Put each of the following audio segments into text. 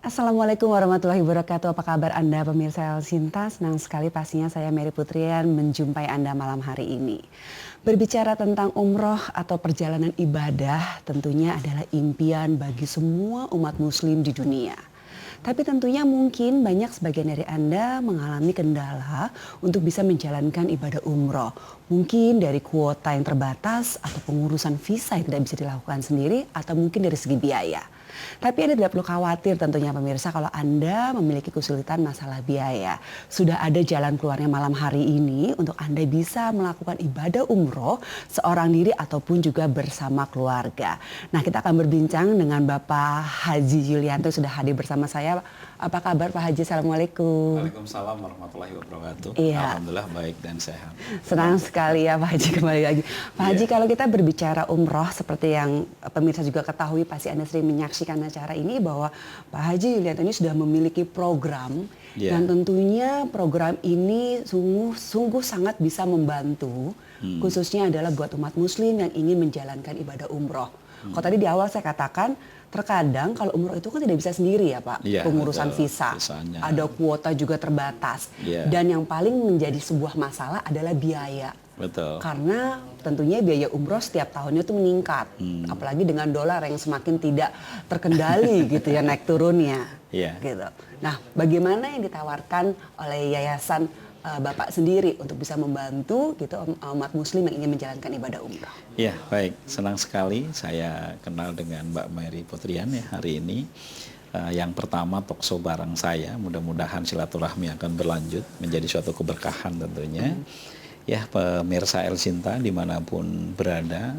Assalamualaikum warahmatullahi wabarakatuh. Apa kabar Anda pemirsa El Sinta? Senang sekali pastinya saya Mary Putrian menjumpai Anda malam hari ini. Berbicara tentang umroh atau perjalanan ibadah tentunya adalah impian bagi semua umat muslim di dunia. Tapi tentunya mungkin banyak sebagian dari Anda mengalami kendala untuk bisa menjalankan ibadah umroh. Mungkin dari kuota yang terbatas atau pengurusan visa yang tidak bisa dilakukan sendiri atau mungkin dari segi biaya. Tapi Anda tidak perlu khawatir tentunya pemirsa kalau Anda memiliki kesulitan masalah biaya. Sudah ada jalan keluarnya malam hari ini untuk Anda bisa melakukan ibadah umroh seorang diri ataupun juga bersama keluarga. Nah, kita akan berbincang dengan Bapak Haji Yulianto sudah hadir bersama saya. Apa kabar Pak Haji? Assalamualaikum. Waalaikumsalam warahmatullahi wabarakatuh. Iya. Alhamdulillah baik dan sehat. Senang sekali ya Pak Haji kembali lagi. Pak Haji, kalau kita berbicara umroh seperti yang pemirsa juga ketahui, pasti Anda sering menyaksikan acara ini bahwa Pak Haji Yulianto ini sudah memiliki program dan tentunya program ini sungguh sangat bisa membantu khususnya adalah buat umat muslim yang ingin menjalankan ibadah umroh. Kalau tadi di awal saya katakan terkadang kalau umroh itu kan tidak bisa sendiri ya Pak, pengurusan visa, ada kuota juga terbatas, dan yang paling menjadi sebuah masalah adalah biaya. Betul. Karena tentunya biaya umroh setiap tahunnya itu meningkat, apalagi dengan dolar yang semakin tidak terkendali gitu ya naik turunnya. Gitu. Nah, bagaimana yang ditawarkan oleh yayasan Bapak sendiri untuk bisa membantu gitu umat muslim yang ingin menjalankan ibadah umrah? Ya, baik. Senang sekali saya kenal dengan Mbak Mary Putrian ya hari ini. Yang pertama talkshow bareng saya, mudah-mudahan silaturahmi akan berlanjut menjadi suatu keberkahan tentunya. Ya, pemirsa El Sinta dimanapun berada,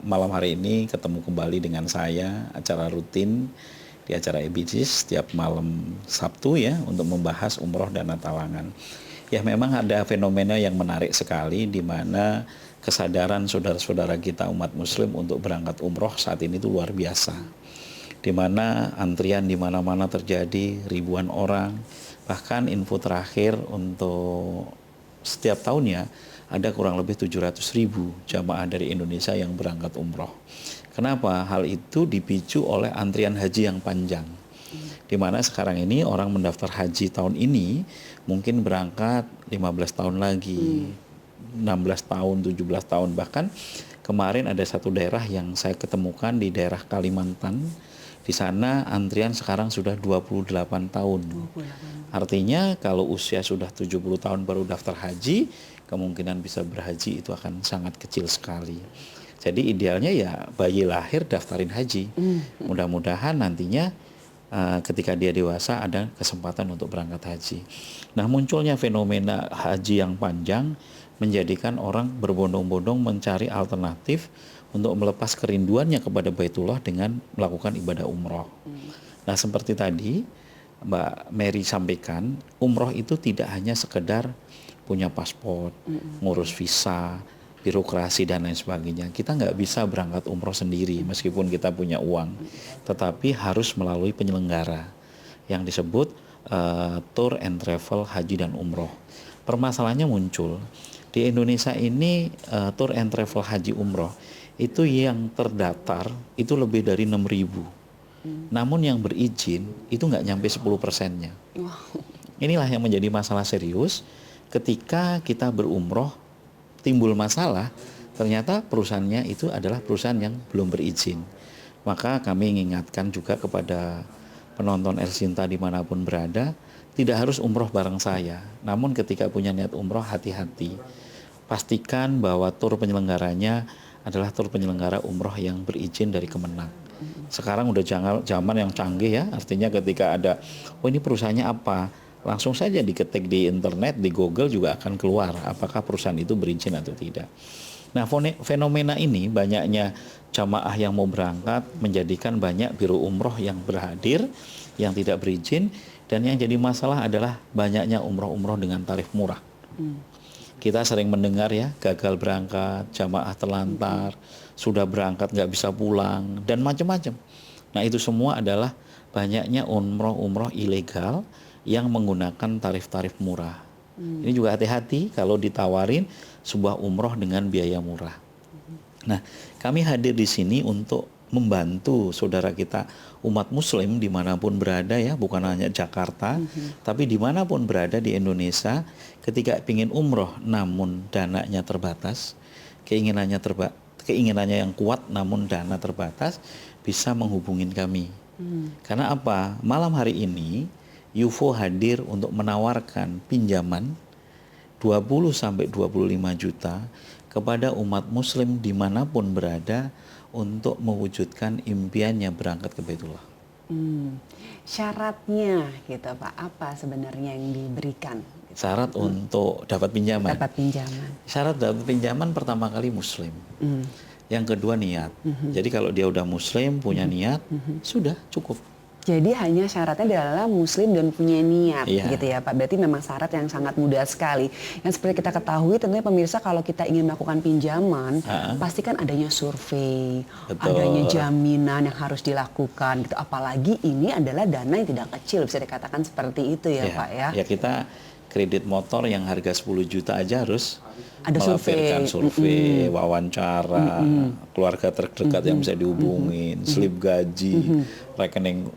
malam hari ini ketemu kembali dengan saya, acara rutin di acara EBGIS setiap malam Sabtu ya untuk membahas umroh dan talangan. Ya, memang ada fenomena yang menarik sekali di mana kesadaran saudara-saudara kita umat muslim untuk berangkat umroh saat ini itu luar biasa. Di mana antrian di mana-mana terjadi, ribuan orang. Bahkan info terakhir untuk setiap tahunnya ada kurang lebih 700.000 jamaah dari Indonesia yang berangkat umroh. Kenapa? Hal itu dipicu oleh antrian haji yang panjang. Di mana sekarang ini orang mendaftar haji tahun ini mungkin berangkat 15 tahun lagi, 16 tahun, 17 tahun. Bahkan kemarin ada satu daerah yang saya ketemukan di daerah Kalimantan. Di sana antrian sekarang sudah 28 tahun. Artinya kalau usia sudah 70 tahun baru daftar haji, kemungkinan bisa berhaji itu akan sangat kecil sekali. Jadi idealnya ya bayi lahir daftarin haji. Mudah-mudahan nantinya ketika dia dewasa ada kesempatan untuk berangkat haji. Nah, munculnya fenomena haji yang panjang menjadikan orang berbondong-bondong mencari alternatif untuk melepas kerinduannya kepada Baitullah dengan melakukan ibadah umroh. Nah, seperti tadi Mbak Mary sampaikan, umroh itu tidak hanya sekedar punya paspor, ngurus visa, birokrasi dan lain sebagainya. Kita nggak bisa berangkat umroh sendiri meskipun kita punya uang, tetapi harus melalui penyelenggara yang disebut tour and travel haji dan umroh. Permasalahannya muncul di Indonesia ini, tour and travel haji umroh itu yang terdaftar itu lebih dari 6.000. Namun yang berizin itu nggak nyampe 10%-nya. Inilah yang menjadi masalah serius ketika kita berumroh. Timbul masalah, ternyata perusahaannya itu adalah perusahaan yang belum berizin. Maka kami mengingatkan juga kepada penonton El Sinta dimanapun berada, tidak harus umroh bareng saya. Namun ketika punya niat umroh, hati-hati. Pastikan bahwa tur penyelenggaranya adalah tur penyelenggara umroh yang berizin dari Kemenang. Sekarang udah zaman yang canggih ya, artinya ketika ada, oh ini perusahaannya apa? Langsung saja diketik di internet, di Google juga akan keluar apakah perusahaan itu berizin atau tidak. Nah, fenomena ini banyaknya jamaah yang mau berangkat menjadikan banyak biro umroh yang berhadir yang tidak berizin, dan yang jadi masalah adalah banyaknya umroh-umroh dengan tarif murah. Kita sering mendengar ya, gagal berangkat, jamaah terlantar, sudah berangkat nggak bisa pulang, dan macam-macam. Nah, itu semua adalah banyaknya umroh-umroh ilegal yang menggunakan tarif-tarif murah. Ini juga hati-hati kalau ditawarin sebuah umroh dengan biaya murah. Nah, kami hadir di sini untuk membantu saudara kita umat muslim dimanapun berada ya, bukan hanya Jakarta, tapi dimanapun berada di Indonesia, ketika ingin umroh namun dananya terbatas, keinginannya yang kuat namun dana terbatas, bisa menghubungin kami. Karena apa? Malam hari ini UFO hadir untuk menawarkan pinjaman 20 sampai 25 juta kepada umat muslim dimanapun berada untuk mewujudkan impiannya berangkat ke Baitullah. Syaratnya gitu Pak, apa sebenarnya yang diberikan? Syarat untuk dapat pinjaman. Dapat pinjaman. Syarat dapat pinjaman pertama kali muslim. Yang kedua niat. Jadi kalau dia udah muslim, punya niat, sudah cukup. Jadi hanya syaratnya adalah muslim dan punya niat gitu ya Pak. Berarti memang syarat yang sangat mudah sekali. Yang seperti kita ketahui tentunya pemirsa, kalau kita ingin melakukan pinjaman, pasti kan adanya survei, adanya jaminan yang harus dilakukan gitu. Apalagi ini adalah dana yang tidak kecil, bisa dikatakan seperti itu ya Pak ya. Ya kita kredit motor yang harga 10 juta aja harus ada survei, wawancara, keluarga terdekat yang bisa dihubungin, slip gaji, rekening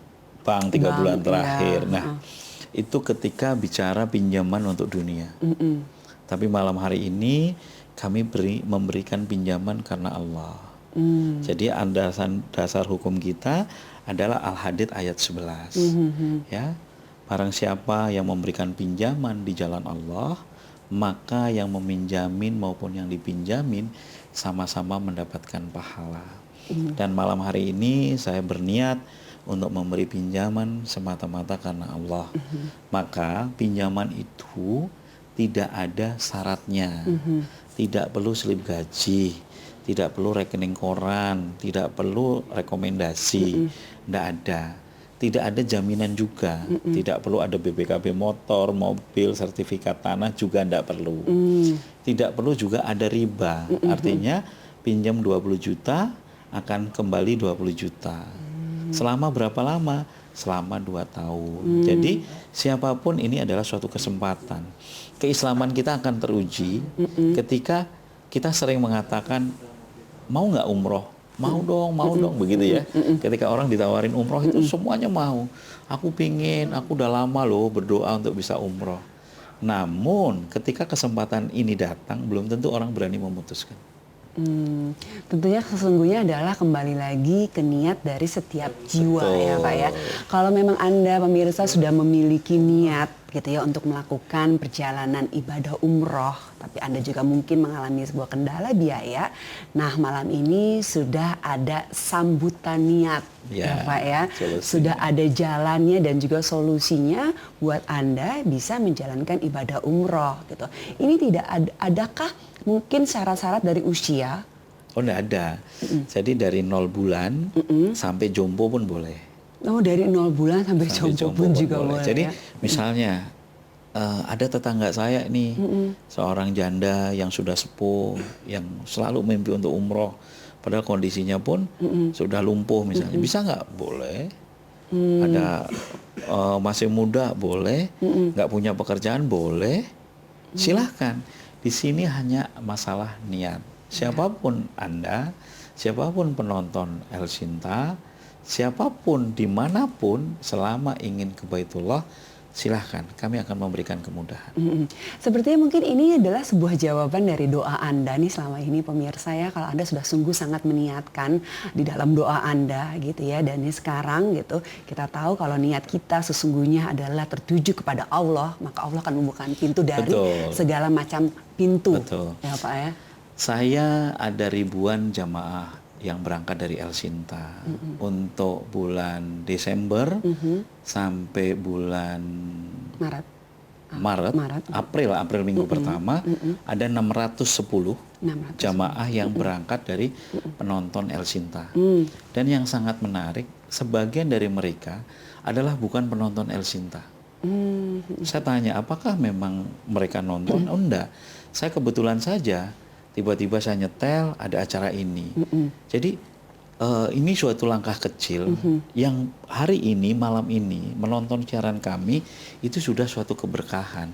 bank 3 bulan terakhir. Nah, itu ketika bicara pinjaman untuk dunia. Tapi malam hari ini kami memberikan pinjaman karena Allah. Jadi dasar hukum kita adalah Al-Hadid ayat 11. Ya, barang siapa yang memberikan pinjaman di jalan Allah, maka yang meminjamin maupun yang dipinjamin sama-sama mendapatkan pahala. Dan malam hari ini saya berniat untuk memberi pinjaman semata-mata karena Allah. Maka pinjaman itu tidak ada syaratnya. Tidak perlu slip gaji, tidak perlu rekening koran, tidak perlu rekomendasi. Tidak ada. Tidak ada jaminan juga. Tidak perlu ada BPKB motor, mobil, sertifikat tanah juga tidak perlu. Tidak perlu juga ada riba. Artinya pinjam 20 juta akan kembali 20 juta. Selama berapa lama? Selama 2 tahun. Jadi siapapun ini adalah suatu kesempatan. Keislaman kita akan teruji ketika kita sering mengatakan, mau nggak umroh? Mau dong, begitu ya. Ketika orang ditawarin umroh itu semuanya mau. Aku pingin, aku udah lama loh berdoa untuk bisa umroh. Namun ketika kesempatan ini datang, belum tentu orang berani memutuskan. Tentunya sesungguhnya adalah kembali lagi ke niat dari setiap jiwa. Betul. Ya Pak ya. Kalau memang Anda pemirsa sudah memiliki niat gitu ya untuk melakukan perjalanan ibadah umroh, tapi Anda juga mungkin mengalami sebuah kendala biaya. Nah, malam ini sudah ada sambutan niat ya Pak ya. Sudah ada jalannya dan juga solusinya buat Anda bisa menjalankan ibadah umroh gitu. Ini tidak adakah mungkin syarat-syarat dari usia? Oh, enggak ada. Jadi dari 0 bulan sampai jompo pun boleh. Oh, dari 0 bulan sampai jompo pun juga boleh. Jadi ya? misalnya ada tetangga saya nih, seorang janda yang sudah sepuh, yang selalu mimpi untuk umroh, padahal kondisinya pun sudah lumpuh misalnya. Bisa nggak? Boleh. Ada masih muda, boleh. Nggak punya pekerjaan, boleh. Silahkan. Di sini hanya masalah niat. Siapapun Anda, siapapun penonton El Sinta, siapapun dimanapun selama ingin ke Baitullah, silahkan, kami akan memberikan kemudahan. Sepertinya mungkin ini adalah sebuah jawaban dari doa Anda nih selama ini pemirsa ya, kalau Anda sudah sungguh sangat meniatkan di dalam doa Anda gitu ya. Dan ini sekarang gitu kita tahu kalau niat kita sesungguhnya adalah tertuju kepada Allah, maka Allah akan membuka pintu dari segala macam pintu. Ya Pak ya. Saya ada ribuan jamaah yang berangkat dari El Sinta untuk bulan Desember sampai bulan Maret, April minggu pertama ada 610 jamaah yang berangkat dari penonton El Sinta. Dan yang sangat menarik, sebagian dari mereka adalah bukan penonton El Sinta. Saya tanya, apakah memang mereka nonton? Oh enggak, saya kebetulan saja tiba-tiba saya nyetel ada acara ini. Jadi ini suatu langkah kecil yang hari ini, malam ini menonton siaran kami itu sudah suatu keberkahan.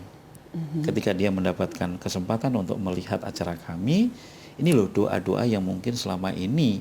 Ketika dia mendapatkan kesempatan untuk melihat acara kami, ini loh doa-doa yang mungkin selama ini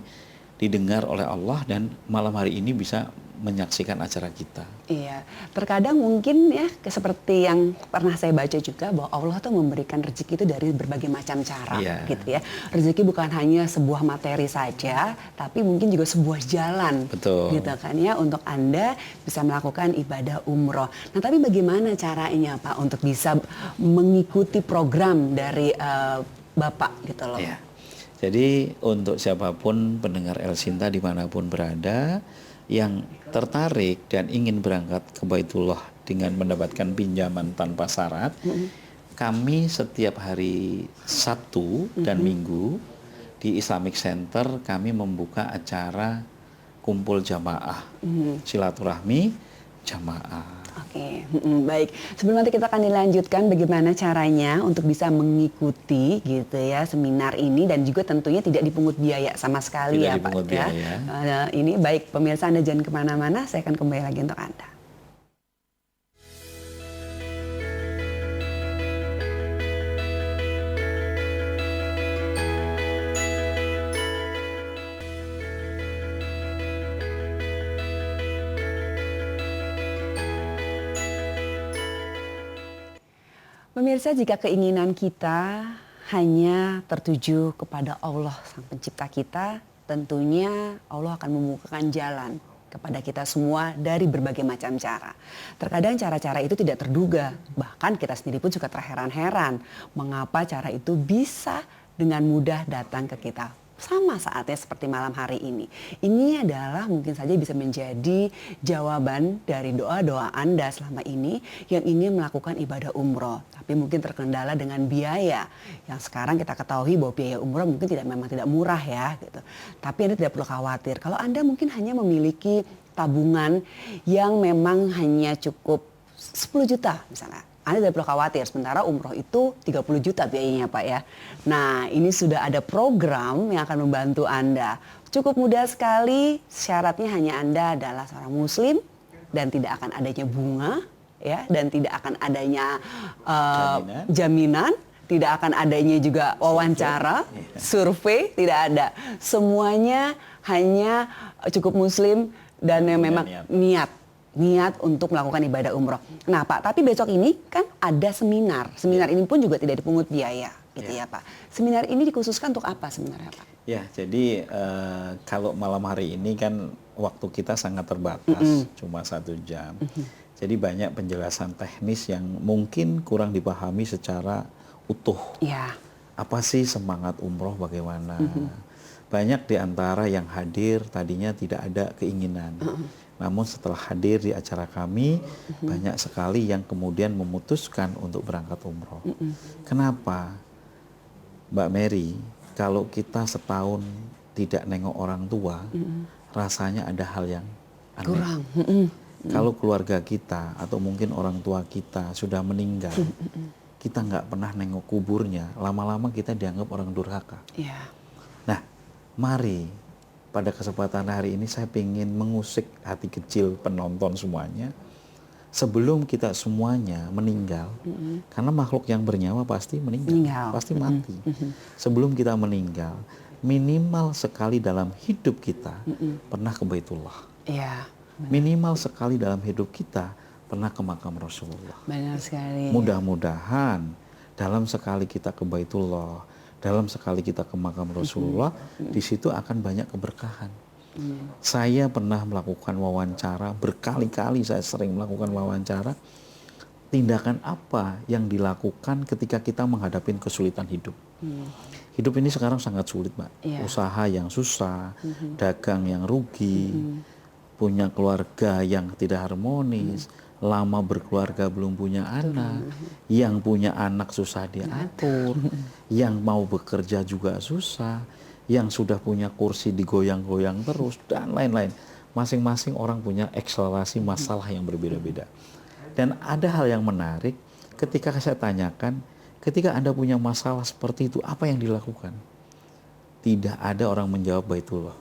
didengar oleh Allah dan malam hari ini bisa menyaksikan acara kita. Iya, terkadang mungkin ya seperti yang pernah saya baca juga bahwa Allah tuh memberikan rezeki itu dari berbagai macam cara, Iya. gitu ya. Rezeki bukan hanya sebuah materi saja, tapi mungkin juga sebuah jalan, Betul. gitu kan ya, untuk Anda bisa melakukan ibadah umroh. Nah, tapi bagaimana caranya Pak untuk bisa mengikuti program dari Bapak gitu loh? Ya. Jadi untuk siapapun pendengar El Sinta dimanapun berada yang tertarik dan ingin berangkat ke Baitullah dengan mendapatkan pinjaman tanpa syarat, kami setiap hari Sabtu dan Minggu di Islamic Center kami membuka acara kumpul jamaah, silaturahmi jamaah. Oke, baik. Sebelum nanti kita akan dilanjutkan bagaimana caranya untuk bisa mengikuti gitu ya seminar ini dan juga tentunya tidak dipungut biaya sama sekali Tidak ya dipungut Pak ya. biaya. Ini baik pemirsa, Anda jangan kemana-mana, saya akan kembali lagi untuk Anda. Pemirsa, jika keinginan kita hanya tertuju kepada Allah Sang Pencipta kita, tentunya Allah akan membukakan jalan kepada kita semua dari berbagai macam cara. Terkadang cara-cara itu tidak terduga, bahkan kita sendiri pun suka terheran-heran mengapa cara itu bisa dengan mudah datang ke kita. Sama saatnya seperti malam hari ini. Ini adalah mungkin saja bisa menjadi jawaban dari doa-doa Anda selama ini yang ingin melakukan ibadah umroh. Tapi mungkin terkendala dengan biaya. Yang sekarang kita ketahui bahwa biaya umroh mungkin memang tidak murah ya. Gitu. Tapi Anda tidak perlu khawatir. Kalau Anda mungkin hanya memiliki tabungan yang memang hanya cukup 10 juta misalnya. Anda tidak perlu khawatir, sementara umroh itu 30 juta biayanya Pak ya. Nah, ini sudah ada program yang akan membantu Anda. Cukup mudah sekali, syaratnya hanya Anda adalah seorang muslim dan tidak akan adanya bunga ya, dan tidak akan adanya jaminan, tidak akan adanya juga wawancara, survei, tidak ada. Semuanya hanya cukup muslim dan yang memang niat untuk melakukan ibadah umroh. Nah Pak, tapi besok ini kan ada seminar. Seminar ini pun juga tidak dipungut biaya, gitu ya Pak. Seminar ini dikhususkan untuk apa sebenarnya Pak? Ya, jadi kalau malam hari ini kan waktu kita sangat terbatas, cuma 1 jam. Jadi banyak penjelasan teknis yang mungkin kurang dipahami secara utuh. Ya. Apa sih semangat umroh, bagaimana? Banyak di antara yang hadir tadinya tidak ada keinginan. Namun setelah hadir di acara kami, banyak sekali yang kemudian memutuskan untuk berangkat umroh. Kenapa? Mbak Mary, kalau kita setahun tidak nengok orang tua, rasanya ada hal yang aneh. Kurang. Kalau keluarga kita atau mungkin orang tua kita sudah meninggal, kita nggak pernah nengok kuburnya, lama-lama kita dianggap orang durhaka. Ya. Nah, mari pada kesempatan hari ini saya ingin mengusik hati kecil penonton semuanya. Sebelum kita semuanya meninggal, karena makhluk yang bernyawa pasti meninggal. Pasti mati. Sebelum kita meninggal, minimal sekali dalam hidup kita pernah ke Baitullah. Iya. Minimal sekali dalam hidup kita pernah ke makam Rasulullah. Benar sekali. Mudah-mudahan dalam sekali kita ke Baitullah, dalam sekali kita ke makam Rasulullah, di situ akan banyak keberkahan. Saya pernah melakukan wawancara, berkali-kali saya sering melakukan wawancara. Tindakan apa yang dilakukan ketika kita menghadapi kesulitan hidup? Hidup ini sekarang sangat sulit, Mbak. Usaha yang susah, dagang yang rugi, punya keluarga yang tidak harmonis, lama berkeluarga belum punya anak, yang punya anak susah diatur, yang mau bekerja juga susah, yang sudah punya kursi digoyang-goyang terus, dan lain-lain. Masing-masing orang punya akselerasi masalah yang berbeda-beda. Dan ada hal yang menarik ketika saya tanyakan, ketika Anda punya masalah seperti itu, apa yang dilakukan? Tidak ada orang menjawab Baitullah.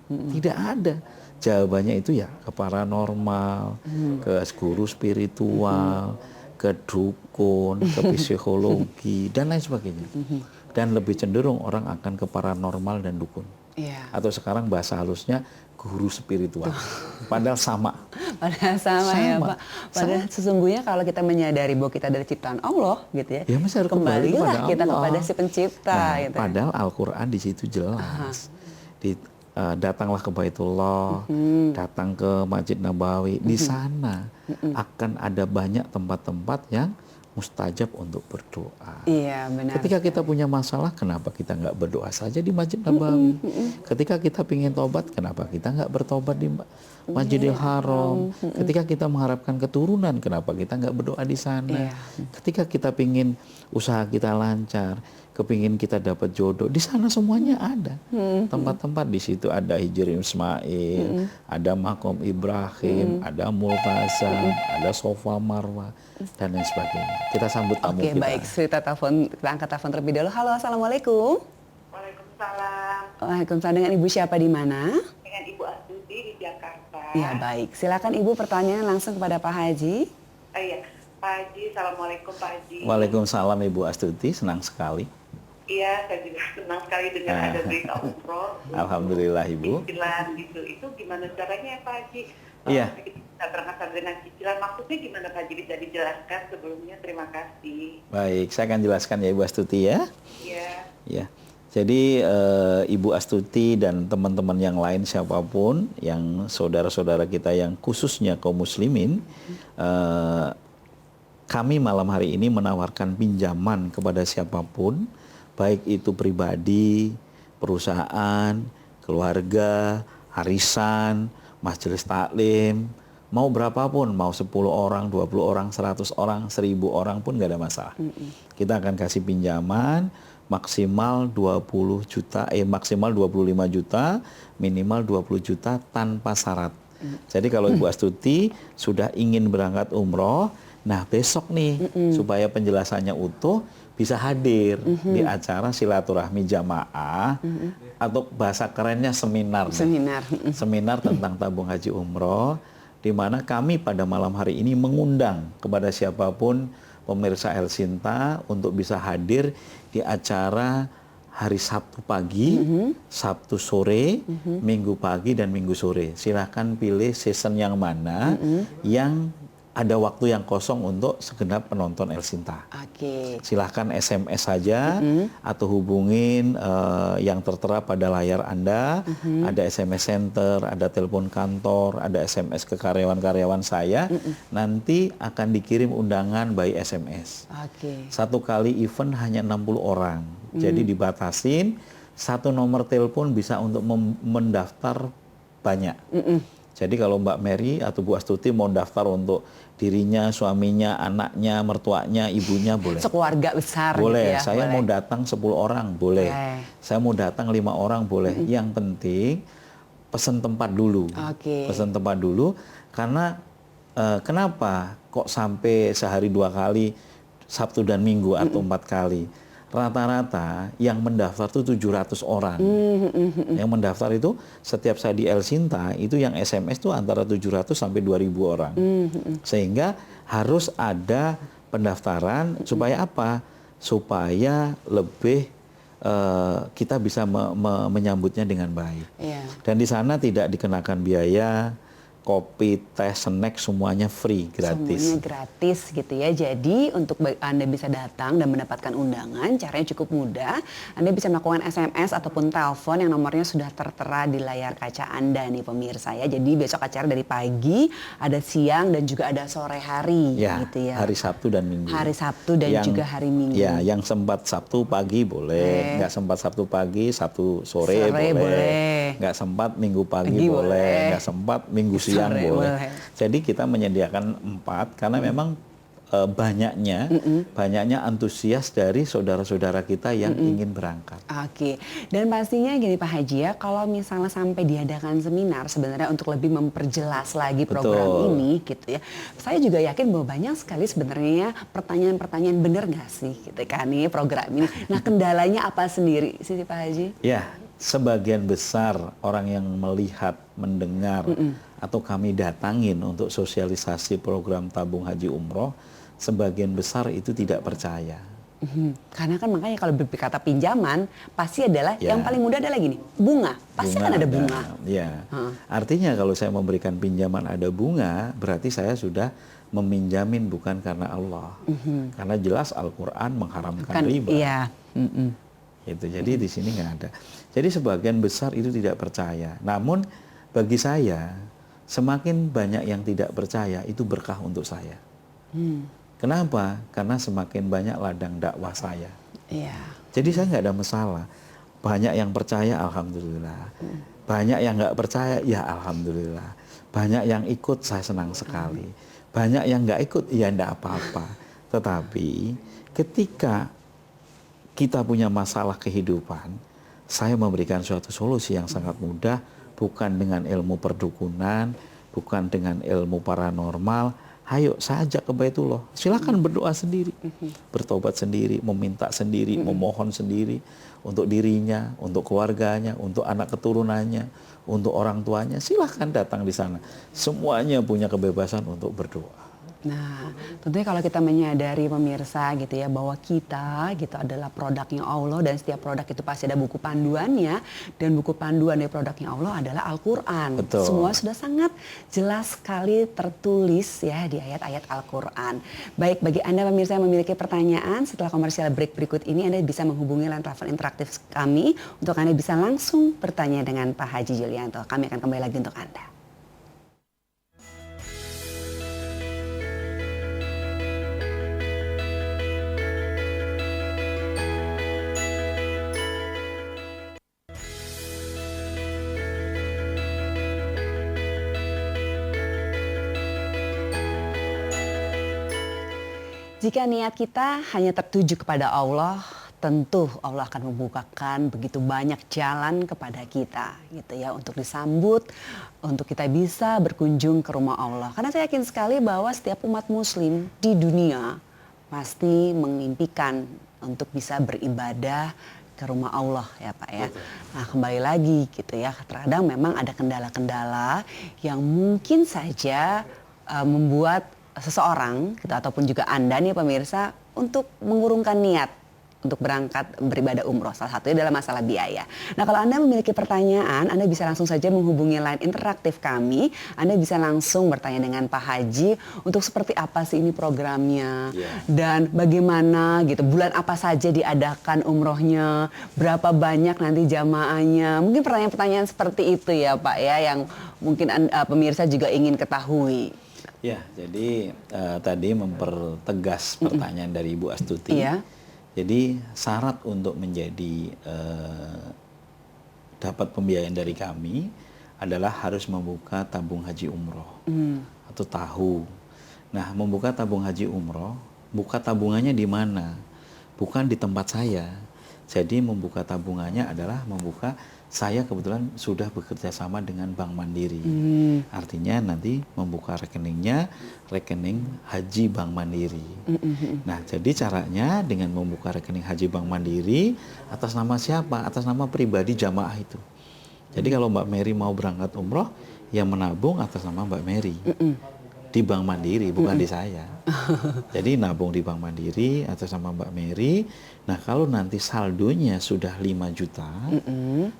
Tidak ada. Jawabannya itu ya ke paranormal, ke guru spiritual, ke dukun, ke psikologi, dan lain sebagainya. Dan lebih cenderung orang akan ke paranormal dan dukun. Iya. Atau sekarang bahasa halusnya guru spiritual. Padahal sama. Padahal sama ya Pak. Padahal sesungguhnya kalau kita menyadari bahwa kita dari ciptaan Allah gitu ya. Ya mesti harus kembali kepada kita Allah. kepada si pencipta. Nah, gitu. padahal Al-Quran di situ jelas. Datanglah ke Baitullah, datang ke Masjid Nabawi. Di sana akan ada banyak tempat-tempat yang mustajab untuk berdoa. Iya, benar. Ketika kita punya masalah, kenapa kita nggak berdoa saja di Masjid Nabawi? Ketika kita ingin tobat, kenapa kita nggak bertobat di Masjidil Haram? Ketika kita mengharapkan keturunan, kenapa kita nggak berdoa di sana? Ketika kita ingin usaha kita lancar, kepingin kita dapat jodoh, di sana semuanya ada. Tempat-tempat di situ ada Hijri Ismail, ada Makom Ibrahim, ada Multazam, ada Sofa Marwah, dan lain sebagainya. Kita sambut tamu kita. Oke, baik. Kita angkat telepon terlebih dahulu. Halo, assalamualaikum. Waalaikumsalam. Waalaikumsalam. Dengan Ibu siapa di mana? Dengan Ibu Astuti di Jakarta. Ya, baik. Silakan Ibu pertanyaan langsung kepada Pak Haji. Iya, Pak Haji. Assalamualaikum Pak Haji. Waalaikumsalam Ibu Astuti, senang sekali. Iya, saya juga senang sekali dengan ada berita umroh. Alhamdulillah Ibu. Cicilan gitu. Itu gimana caranya Pak Haji? Iya. Kita berangkat dengan cicilan. Maksudnya gimana Pak Haji, bisa dijelaskan sebelumnya? Terima kasih. Baik, saya akan jelaskan ya Ibu Astuti ya. Iya. Ya. Jadi Ibu Astuti dan teman-teman yang lain siapapun, yang saudara-saudara kita yang khususnya kaum muslimin, kami malam hari ini menawarkan pinjaman kepada siapapun, baik itu pribadi, perusahaan, keluarga, arisan, majelis taklim, mau berapapun, mau 10 orang, 20 orang, 100 orang, 1000 orang pun nggak ada masalah. Kita akan kasih pinjaman maksimal 20 juta, maksimal 25 juta, minimal 20 juta tanpa syarat. Jadi kalau Ibu Astuti sudah ingin berangkat umroh, nah besok nih supaya penjelasannya utuh, bisa hadir di acara silaturahmi jamaah atau bahasa kerennya seminar. Seminar tentang tabung haji umroh, di mana kami pada malam hari ini mengundang kepada siapapun pemirsa El Sinta untuk bisa hadir di acara hari Sabtu pagi, Sabtu sore, Minggu pagi dan Minggu sore. Silahkan pilih season yang mana yang ada waktu yang kosong untuk segenap penonton El Sinta. Oke. Silahkan SMS saja atau hubungin yang tertera pada layar Anda. Ada SMS center, ada telepon kantor, ada SMS ke karyawan-karyawan saya. Nanti akan dikirim undangan by SMS. Oke. Satu kali event hanya 60 orang. Jadi dibatasin, satu nomor telepon bisa untuk mendaftar banyak. Jadi kalau Mbak Mary atau Bu Astuti mau daftar untuk dirinya, suaminya, anaknya, mertuanya, ibunya boleh. Sekeluarga besar boleh. gitu ya. Saya mau datang 10 orang boleh. Saya mau datang 5 orang boleh. Yang penting pesan tempat dulu. Pesan tempat dulu karena kenapa kok sampai sehari 2 kali Sabtu dan Minggu atau 4 kali? Rata-rata yang mendaftar itu 700 orang. Yang mendaftar itu setiap saya di El Sinta itu yang SMS itu antara 700 sampai 2000 orang. Sehingga harus ada pendaftaran supaya apa? Supaya lebih kita bisa menyambutnya dengan baik. Dan di sana tidak dikenakan biaya. Kopi, teh, snack semuanya free, gratis. Semuanya gratis gitu ya. Jadi untuk Anda bisa datang dan mendapatkan undangan, caranya cukup mudah. Anda bisa melakukan SMS ataupun telepon yang nomornya sudah tertera di layar kaca Anda nih pemirsa ya. Jadi besok acara dari pagi, ada siang dan juga ada sore hari gitu ya. Hari Sabtu dan Minggu. Hari Sabtu dan juga hari Minggu. Ya, yang sempat Sabtu pagi boleh, nggak sempat Sabtu pagi, Sabtu sore boleh. Nggak sempat Minggu pagi boleh, nggak sempat Minggu siang boleh. Jadi kita menyediakan 4 karena memang banyaknya antusias dari saudara-saudara kita yang ingin berangkat. Oke. Dan pastinya gini Pak Haji ya, kalau misalnya sampai diadakan seminar sebenarnya untuk lebih memperjelas lagi program ini gitu ya. Saya juga yakin bahwa banyak sekali sebenarnya pertanyaan-pertanyaan benar nggak sih gitu kan nih program ini. Nah kendalanya apa sendiri sih Pak Haji? Ya, sebagian besar orang yang melihat, mendengar, atau kami datangin untuk sosialisasi program tabung haji umroh, sebagian besar itu tidak percaya. Karena kan makanya kalau berkata pinjaman pasti adalah Ya. yang paling mudah adalah gini, bunga. Pasti kan ada bunga. Ya. Heeh. Artinya kalau saya memberikan pinjaman ada bunga, berarti saya sudah meminjamin bukan karena Allah. Karena jelas Al-Quran mengharamkan Kan riba. iya. Gitu. Jadi di sini nggak ada. Jadi sebagian besar itu tidak percaya. Namun bagi saya semakin banyak yang tidak percaya itu berkah untuk saya. Kenapa? Karena semakin banyak ladang dakwah saya. Iya. Jadi saya nggak ada masalah. Banyak yang percaya, alhamdulillah. Banyak yang nggak percaya, ya alhamdulillah. Banyak yang ikut, saya senang sekali. Banyak yang nggak ikut, ya enggak apa-apa. Tetapi ketika kita punya masalah kehidupan, saya memberikan suatu solusi yang sangat mudah, bukan dengan ilmu perdukunan, bukan dengan ilmu paranormal. Ayo, saya ajak ke Baitullah. Silakan berdoa sendiri, bertobat sendiri, meminta sendiri, memohon sendiri untuk dirinya, untuk keluarganya, untuk anak keturunannya, untuk orang tuanya. Silakan datang di sana. Semuanya punya kebebasan untuk berdoa. Nah, tentunya kalau kita menyadari pemirsa gitu ya bahwa kita gitu adalah produknya Allah dan setiap produk itu pasti ada buku panduannya, dan buku panduan dari produknya Allah adalah Al-Qur'an. Betul. Semua sudah sangat jelas sekali tertulis ya di ayat-ayat Al-Qur'an. Baik, bagi Anda pemirsa yang memiliki pertanyaan setelah komersial break berikut ini, Anda bisa menghubungi line telepon interaktif kami untuk Anda bisa langsung bertanya dengan Pak Haji Julianto. Kami akan kembali lagi untuk Anda. Jika niat kita hanya tertuju kepada Allah, tentu Allah akan membukakan begitu banyak jalan kepada kita gitu ya, untuk disambut, untuk kita bisa berkunjung ke rumah Allah. Karena saya yakin sekali bahwa setiap umat muslim di dunia pasti memimpikan untuk bisa beribadah ke rumah Allah ya Pak ya. Nah, kembali lagi gitu ya, terkadang memang ada kendala-kendala yang mungkin saja membuat seseorang gitu, ataupun juga Anda nih pemirsa untuk mengurungkan niat untuk berangkat beribadah umroh. Salah satunya adalah masalah biaya. Nah, kalau Anda memiliki pertanyaan, Anda bisa langsung saja menghubungi line interaktif kami. Anda bisa langsung bertanya dengan Pak Haji untuk seperti apa sih ini programnya, dan bagaimana gitu, bulan apa saja diadakan umrohnya, berapa banyak nanti jamaahnya. Mungkin pertanyaan-pertanyaan seperti itu ya Pak ya, yang mungkin pemirsa juga ingin ketahui. Ya, jadi tadi mempertegas pertanyaan dari Ibu Astuti. Iya. Jadi syarat untuk menjadi dapat pembiayaan dari kami adalah harus membuka tabung haji umroh atau tahu. Nah, membuka tabung haji umroh, buka tabungannya di mana? Bukan di tempat saya. Jadi membuka tabungannya adalah membuka, saya kebetulan sudah bekerja sama dengan Bank Mandiri. Artinya nanti membuka rekeningnya, rekening Haji Bank Mandiri. Nah, jadi caranya dengan membuka rekening Haji Bank Mandiri, atas nama siapa? Atas nama pribadi jamaah itu. Jadi kalau Mbak Mary mau berangkat umroh, ya menabung atas nama Mbak Mary. Di Bank Mandiri, bukan di saya. Jadi nabung di Bank Mandiri atas nama Mbak Mary. Nah, kalau nanti saldonya sudah 5 juta,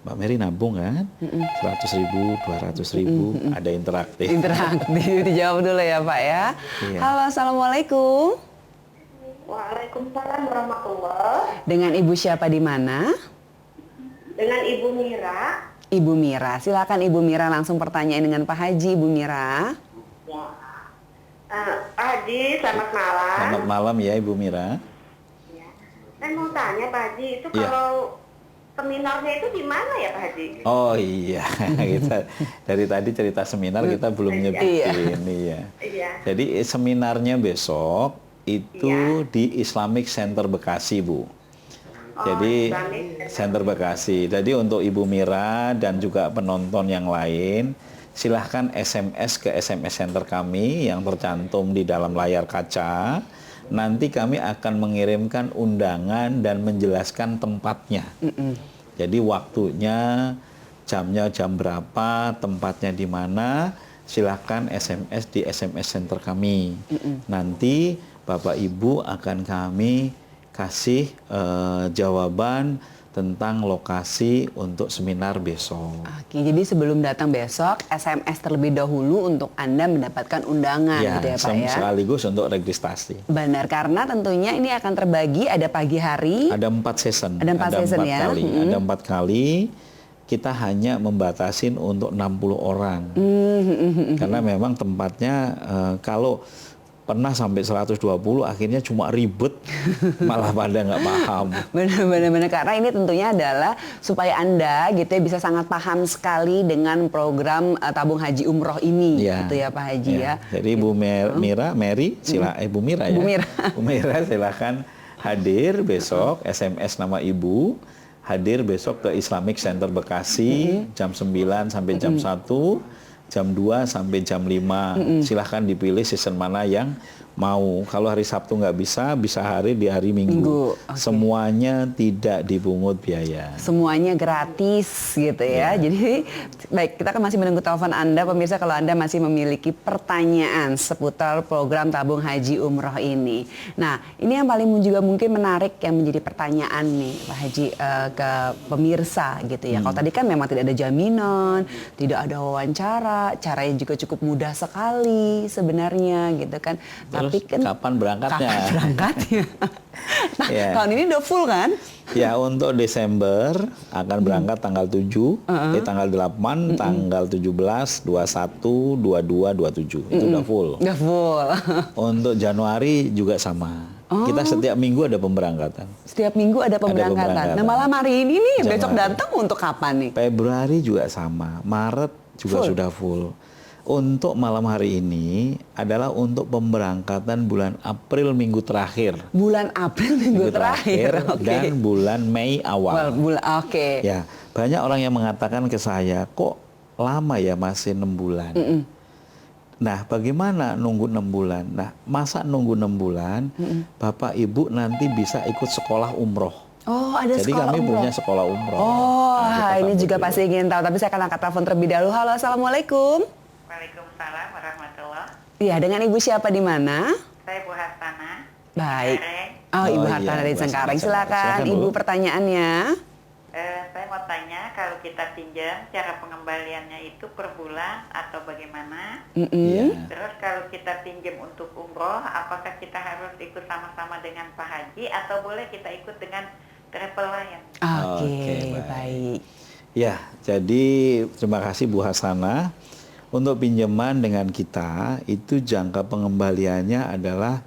Mbak Mary nabung kan, 100.000, 200.000, ada interaktif. Interaktif, dijawab dulu ya Pak ya. Iya. Halo, Assalamualaikum. Waalaikumsalam warahmatullahi. Dengan Ibu siapa di mana? Dengan Ibu Mira. Ibu Mira, silakan Ibu Mira langsung pertanyaan dengan Pak Haji, Ibu Mira. Pak Haji, selamat malam. Selamat malam ya Ibu Mira. Ya. Saya mau tanya Pak Haji, itu Iya. kalau seminarnya itu di mana ya Pak Haji? Oh iya, kita dari tadi cerita seminar kita belum nyebutin. Iya. Iya. Jadi seminarnya besok itu di Islamic Center Bekasi, Bu. Jadi Islamic Center Bekasi. Jadi untuk Ibu Mira dan juga penonton yang lain, silahkan SMS ke SMS Center kami yang tercantum di dalam layar kaca. Nanti kami akan mengirimkan undangan dan menjelaskan tempatnya. Jadi waktunya, jamnya jam berapa, tempatnya di mana, silahkan SMS di SMS Center kami. Nanti Bapak Ibu akan kami kasih jawaban tentang lokasi untuk seminar besok. Oke, jadi sebelum datang besok, SMS terlebih dahulu untuk Anda mendapatkan undangan Ya, gitu ya Pak ya? sekaligus untuk registrasi. Benar, karena tentunya ini akan terbagi, ada pagi hari. Ada 4 season. Ada 4 season ya? Kali. Ada 4 kali. Kita hanya membatasin untuk 60 orang. Karena memang tempatnya kalau pernah sampai 120 akhirnya cuma ribet, malah pada nggak paham. Benar-benar, karena ini tentunya adalah supaya Anda gitu ya bisa sangat paham sekali dengan program tabung haji umroh ini gitu ya Pak Haji ya. Jadi Bu Mary, Bu Mira ya. Bu Mira silakan hadir besok, SMS nama Ibu, hadir besok ke Islamic Center Bekasi jam 9 sampai jam 1. Jam 2 sampai jam 5. Silahkan dipilih season mana yang mau. Kalau hari Sabtu nggak bisa hari di hari Minggu. Okay. Semuanya tidak dipungut biaya. Semuanya gratis gitu ya. Jadi baik, kita akan masih menunggu telepon Anda pemirsa kalau Anda masih memiliki pertanyaan seputar program tabung haji umroh ini. Nah, ini yang paling juga mungkin menarik yang menjadi pertanyaan nih Pak Haji ke pemirsa gitu ya. Kalau tadi kan memang tidak ada jaminan, tidak ada wawancara, caranya juga cukup mudah sekali sebenarnya gitu kan. Terus Tapi kan kapan berangkatnya? Kapan berangkatnya? Nah, tahun ini udah full kan? Ya, untuk Desember akan berangkat tanggal 7, tanggal 8, tanggal 17, 21, 22, 27. Itu udah full. Udah full. Untuk Januari juga sama. Kita setiap minggu ada pemberangkatan. Setiap minggu ada pemberangkatan. Nah, malam hari ini nih Januari. besok datang untuk kapan nih? Februari juga sama. Maret juga sudah full. Untuk malam hari ini adalah untuk pemberangkatan bulan April minggu terakhir. Bulan April minggu terakhir. Dan bulan Mei awal. Oke. Ya, banyak orang yang mengatakan ke saya, kok lama ya masih 6 bulan. Nah, bagaimana nunggu 6 bulan? Nah, masa nunggu 6 bulan, Bapak Ibu nanti bisa ikut sekolah umroh. Oh, ada Jadi sekolah kami umroh. punya sekolah umroh. Oh, Nah, ini juga pasti ingin tahu. Tapi saya akan angkat telepon terlebih dahulu. Halo, assalamualaikum. Waalaikumsalam warahmatullahi. Iya, dengan Ibu siapa di mana? Saya Bu Harsana. Baik. Cengkareng. Oh, Ibu Oh, Hartana iya, dari Bu Cengkareng. Harsana. Silakan, Silakan, Ibu Bu. pertanyaannya. Saya mau tanya kalau kita pinjam cara pengembaliannya itu per bulan atau bagaimana? Iya. Terus kalau kita pinjam untuk umroh, apakah kita harus ikut sama-sama dengan Pak Haji atau boleh kita ikut dengan travel lain? Oke, baik. Ya, jadi terima kasih Bu Hasanah. Untuk pinjaman dengan kita, itu jangka pengembaliannya adalah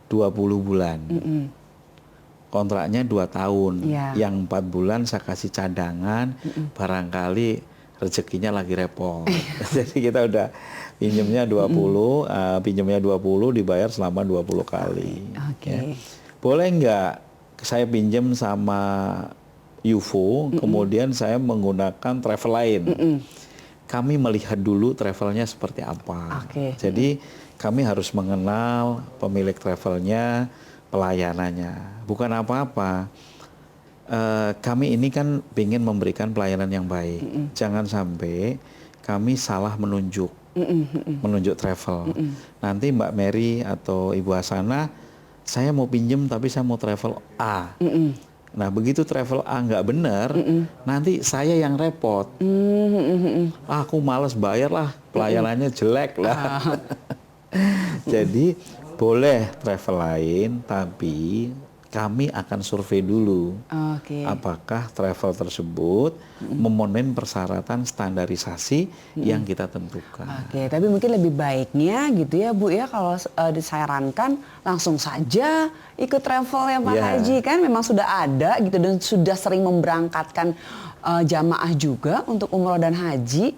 20 bulan. Kontraknya 2 tahun. Ya. Yang 4 bulan saya kasih cadangan, barangkali rezekinya lagi repot. Jadi kita udah pinjamnya 20, pinjamnya 20 dibayar selama 20 kali. Oke. Ya. Boleh nggak saya pinjam sama UFO, kemudian saya menggunakan travel lain? Kami melihat dulu travelnya seperti apa. Oke. Jadi kami harus mengenal pemilik travelnya, pelayanannya. Bukan apa-apa. Kami ini kan ingin memberikan pelayanan yang baik. Jangan sampai kami salah menunjuk travel. Nanti Mbak Mary atau Ibu Hasanah, saya mau pinjem tapi saya mau travel A. Nah, begitu travel A nggak benar, nanti saya yang repot. Aku males bayar lah, pelayanannya jelek lah. Jadi boleh travel lain, tapi kami akan survei dulu Oke. apakah travel tersebut memenuhi persyaratan standarisasi yang kita tentukan. Oke, tapi mungkin lebih baiknya gitu ya Bu ya, kalau disarankan langsung saja ikut travel ya Pak Ya. Haji, kan memang sudah ada gitu dan sudah sering memberangkatkan jamaah juga untuk umroh dan haji.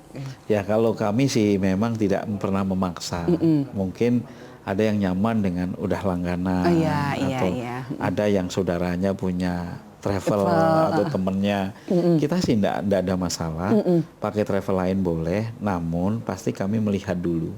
Ya, kalau kami sih memang tidak pernah memaksa. Mungkin ada yang nyaman dengan udah langganan, Oh, iya, atau iya. ada yang saudaranya punya travel atau temennya. Kita sih tidak ada masalah, pakai travel lain boleh, namun pasti kami melihat dulu.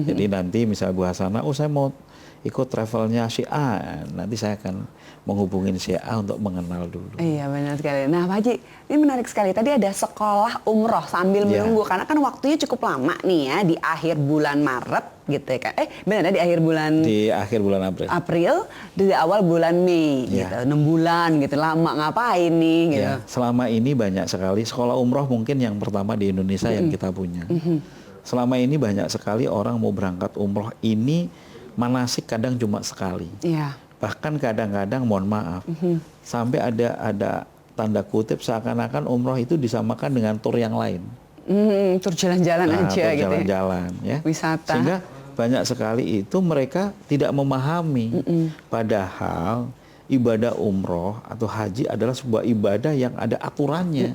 Jadi nanti misalnya Bu Hasanah, oh saya mau ikut travelnya si A, nanti saya akan menghubungin si A untuk mengenal dulu. Iya benar sekali. Nah Pak Haji, ini menarik sekali. Tadi ada sekolah umroh sambil menunggu, karena kan waktunya cukup lama nih ya, di akhir bulan Maret gitu ya kan. Benar di akhir bulan Di akhir bulan April. April, di awal bulan Mei Ya. gitu. 6 bulan gitu. Lama ngapain nih gitu. Ya, selama ini banyak sekali sekolah umroh mungkin yang pertama di Indonesia yang kita punya. Selama ini banyak sekali orang mau berangkat umroh ini manasik kadang cuma sekali. Iya. Bahkan kadang-kadang mohon maaf sampai ada tanda kutip seakan-akan umroh itu disamakan dengan tur yang lain. Tur jalan-jalan aja Tur gitu ya. jalan-jalan ya. Wisata. Sehingga banyak sekali itu mereka tidak memahami. Padahal ibadah umroh atau haji adalah sebuah ibadah yang ada aturannya.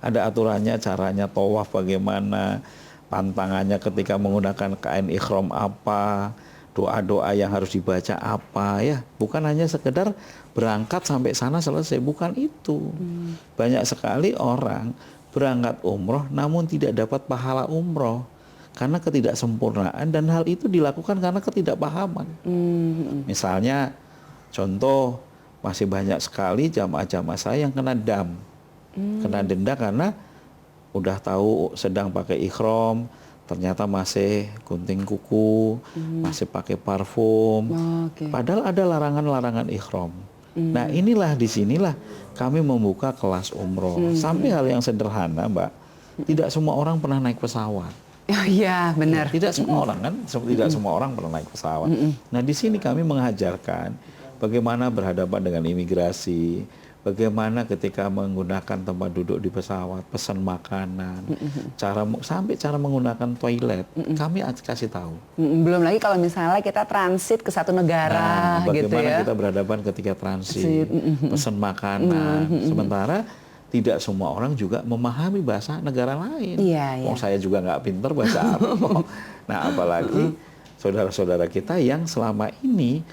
Ada aturannya, caranya tawaf bagaimana, pantangannya ketika menggunakan kain ihram apa, doa-doa yang harus dibaca apa ya. Bukan hanya sekedar berangkat sampai sana selesai, bukan itu. Banyak sekali orang berangkat umroh namun tidak dapat pahala umroh karena ketidaksempurnaan, dan hal itu dilakukan karena ketidakpahaman. Misalnya contoh, masih banyak sekali jamaah-jamaah saya yang kena dam, kena denda karena udah tahu sedang pakai ihram, ternyata masih gunting kuku, masih pakai parfum, Oke. padahal ada larangan-larangan ihram. Nah inilah disinilah kami membuka kelas umroh. Sampai hal yang sederhana, Mbak, tidak semua orang pernah naik pesawat. Oh iya, benar. Tidak semua orang kan, tidak semua orang pernah naik pesawat. Nah di sini kami mengajarkan bagaimana berhadapan dengan imigrasi, bagaimana ketika menggunakan tempat duduk di pesawat, pesan makanan, sampai cara menggunakan toilet, kami kasih tahu. Belum lagi kalau misalnya kita transit ke satu negara gitu Bagaimana ya. kita berhadapan ketika transit, pesan makanan, sementara tidak semua orang juga memahami bahasa negara lain. Iya, iya. Saya juga nggak pinter bahasa Arab. Nah, apalagi saudara-saudara kita yang selama ini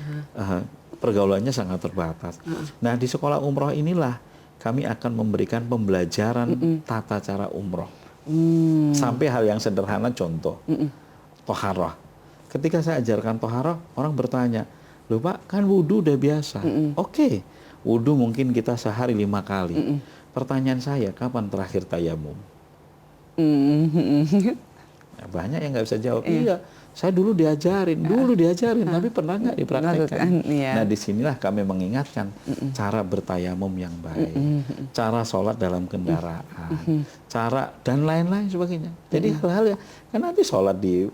pergaulannya sangat terbatas. Nah, di sekolah umroh inilah kami akan memberikan pembelajaran tata cara umroh. Sampai hal yang sederhana, contoh toharoh. Ketika saya ajarkan toharoh, orang bertanya, loh Pak, kan wudhu udah biasa. Oke, wudhu mungkin kita sehari 5 kali. Pertanyaan saya, kapan terakhir tayamum? Nah, banyak yang nggak bisa jawab. Iya, saya dulu diajarin, tapi pernah nggak dipraktekkan? Iya. Nah, disinilah kami mengingatkan cara bertayamum yang baik, cara sholat dalam kendaraan, cara dan lain-lain sebagainya. Jadi hal-hal yang kan nanti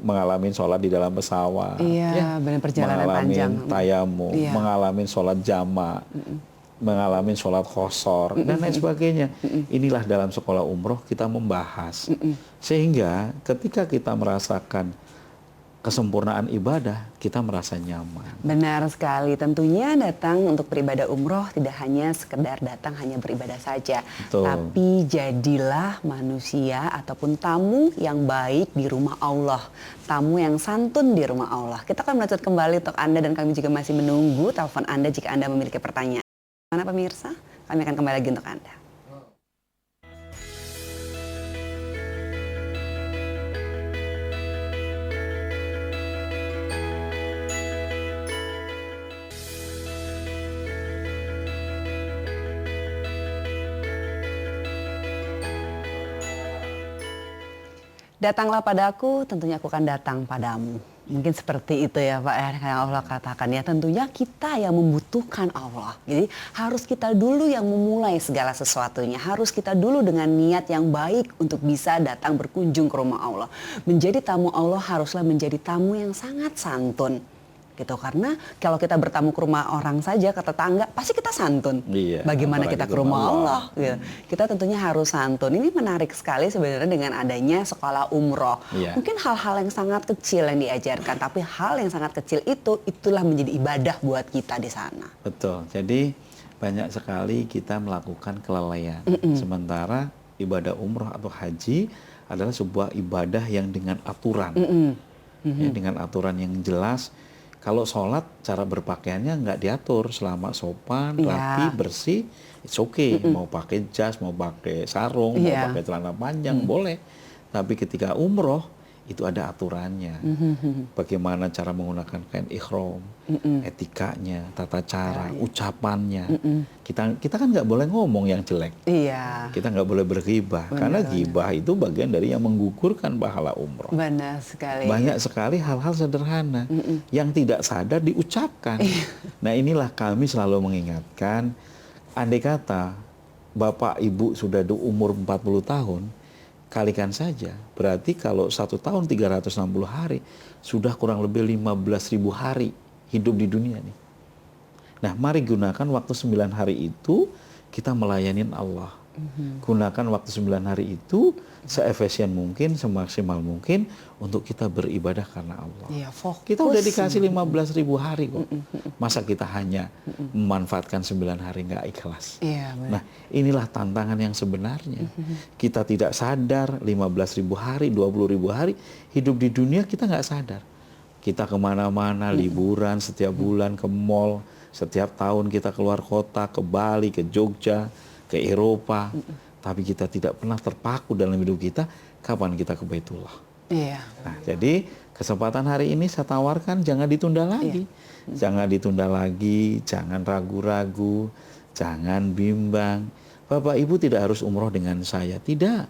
mengalami sholat di dalam pesawat, Iya, benar, perjalanan panjang. Tayamum, Iya. mengalami sholat jamak, mengalami sholat khosor dan lain sebagainya. Inilah dalam sekolah umroh kita membahas sehingga ketika kita merasakan kesempurnaan ibadah, kita merasa nyaman. Benar sekali. Tentunya datang untuk beribadah umroh tidak hanya sekedar datang hanya beribadah saja. Betul. Tapi jadilah manusia ataupun tamu yang baik di rumah Allah. Tamu yang santun di rumah Allah. Kita akan melanjut kembali untuk Anda dan kami juga masih menunggu telepon Anda jika Anda memiliki pertanyaan. Mana pemirsa? Kami akan kembali lagi untuk Anda. Datanglah padaku, tentunya aku akan datang padamu. Mungkin seperti itu ya Pak ya, yang Allah katakan ya. Tentunya kita yang membutuhkan Allah. Jadi harus kita dulu yang memulai segala sesuatunya. Harus kita dulu dengan niat yang baik untuk bisa datang berkunjung ke rumah Allah. Menjadi tamu Allah haruslah menjadi tamu yang sangat santun. Gitu, karena kalau kita bertamu ke rumah orang saja, ke tetangga, pasti kita santun. Iya, Bagaimana kita ke rumah Allah? Gitu. Kita tentunya harus santun. Ini menarik sekali sebenarnya dengan adanya sekolah umroh. Iya. Mungkin hal-hal yang sangat kecil yang diajarkan, tapi hal yang sangat kecil itulah menjadi ibadah buat kita di sana. Betul. Jadi banyak sekali kita melakukan kelalaian. Sementara ibadah umroh atau haji adalah sebuah ibadah yang dengan aturan. Ya, dengan aturan yang jelas. Kalau sholat, cara berpakaiannya nggak diatur, selama sopan, rapi, bersih, it's okay. Mau pakai jas, mau pakai sarung, mau pakai celana panjang, boleh. Tapi ketika umroh, itu ada aturannya. Bagaimana cara menggunakan kain ihram, etikanya, tata cara, ucapannya. Kita kan nggak boleh ngomong yang jelek. Iya. Kita nggak boleh berghibah, karena ghibah itu bagian dari yang menggugurkan pahala umroh. Benar sekali. Banyak sekali hal-hal sederhana yang tidak sadar diucapkan. Nah, inilah kami selalu mengingatkan, andai kata Bapak Ibu sudah di umur 40 tahun, kalikan saja. Berarti kalau 1 tahun 360 hari, sudah kurang lebih 15.000 hari hidup di dunia nih. Nah, mari gunakan waktu 9 hari itu kita melayanin Allah. Gunakan waktu 9 hari itu seefisien mungkin, semaksimal mungkin untuk kita beribadah karena Allah. Iya, fokus. Kita udah dikasih 15.000 hari kok. Masa kita hanya memanfaatkan 9 hari nggak ikhlas? Iya, benar. Nah, inilah tantangan yang sebenarnya. Kita tidak sadar 15.000 hari, 20.000 hari hidup di dunia kita nggak sadar. Kita kemana-mana, liburan setiap bulan ke mall, setiap tahun kita keluar kota, ke Bali, ke Jogja, ke Eropa, tapi kita tidak pernah terpaku dalam hidup kita kapan kita ke Baitullah. Iya. Nah, jadi kesempatan hari ini saya tawarkan jangan ditunda lagi. Jangan ditunda lagi, jangan ragu-ragu, jangan bimbang. Bapak Ibu tidak harus umroh dengan saya, tidak.